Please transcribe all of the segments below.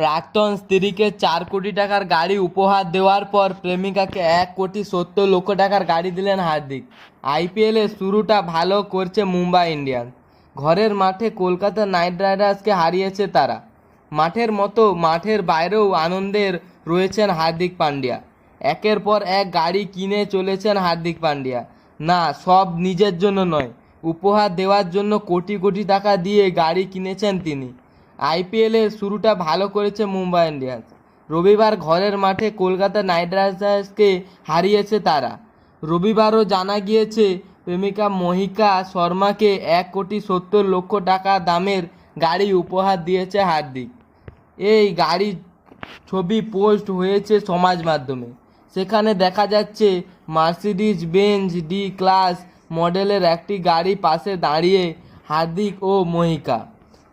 প্রাক্তন স্ত্রীকে 4 কোটি টাকার গাড়ি উপহার দেওয়ার পর প্রেমিকাকে 1,70,00,000 টাকার গাড়ি দিলেন হার্দিক। আইপিএলের শুরুটা ভালো করছে মুম্বাই ইন্ডিয়ান্স। ঘরের মাঠে কলকাতা নাইট রাইডার্সকে হারিয়েছে তারা। মাঠের মতো মাঠের বাইরেও আনন্দের রয়েছেন হার্দিক পান্ডিয়া। একের পর এক গাড়ি কিনে চলেছেন হার্দিক পান্ডিয়া। না, সব নিজের জন্য নয়, উপহার দেওয়ার জন্য কোটি কোটি টাকা দিয়ে গাড়ি কিনেছেন তিনি। আইপিএলের শুরুটা ভালো করেছে মুম্বাই ইন্ডিয়ান্স। রবিবার ঘরের মাঠে কলকাতা নাইট রাইডার্সকে হারিয়েছে তারা। রবিবারও জানা গিয়েছে প্রেমিকা মহিকা শর্মাকে 1,70,00,000 টাকা দামের গাড়ি উপহার দিয়েছে হার্দিক। এই গাড়ির ছবি পোস্ট হয়েছে সমাজ মাধ্যমে। সেখানে দেখা যাচ্ছে মার্সিডিজ বেঞ্জ ডি ক্লাস মডেলের একটি গাড়ি পাশে দাঁড়িয়ে হার্দিক ও মহিকা।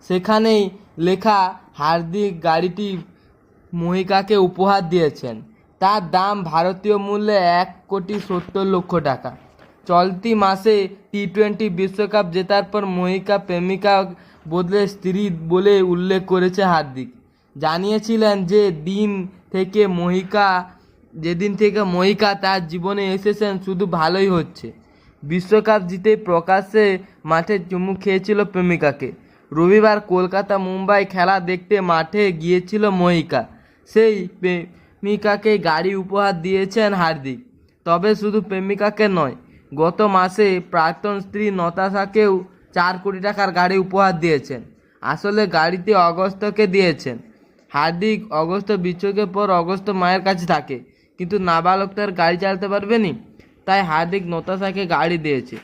সেখানেই লেখা হার্দিক গাড়িটি মহিকাকে উপহার দিয়েছেন। তার দাম ভারতীয় মূল্যে 1,70,00,000 টাকা। চলতি মাসে টি-20 বিশ্বকাপ জেতার পর মহিকা প্রেমিকা বদলে স্ত্রী বলে উল্লেখ করেছে হার্দিক। জানিয়েছিলেন যে যেদিন থেকে মহিকা তার জীবনে এসেছেন শুধু ভালোই হচ্ছে। বিশ্বকাপ জিতে প্রকাশ্যে মাঠে চুমু খেয়েছিল প্রেমিকাকে। রবিবার কলকাতা মুম্বাই খেলা দেখতে মাঠে গিয়েছিল মহিকা। সেই প্রেমিকাকে গাড়ি উপহার দিয়েছেন হার্দিক। তবে শুধু প্রেমিকাকে নয়, গত মাসে প্রাক্তন স্ত্রী নতাশাকেও 4 কোটি টাকার গাড়ি উপহার দিয়েছেন। আসলে গাড়িটি অগস্ত্যকে দিয়েছেন। হার্দিক অগস্ত্য বিচ্ছেদের পর অগস্ত্য মায়ের কাছে থাকে, কিন্তু নাবালক তার গাড়ি চালাতে পারবেনি, তাই হার্দিক নতাশাকে গাড়ি দিয়েছে।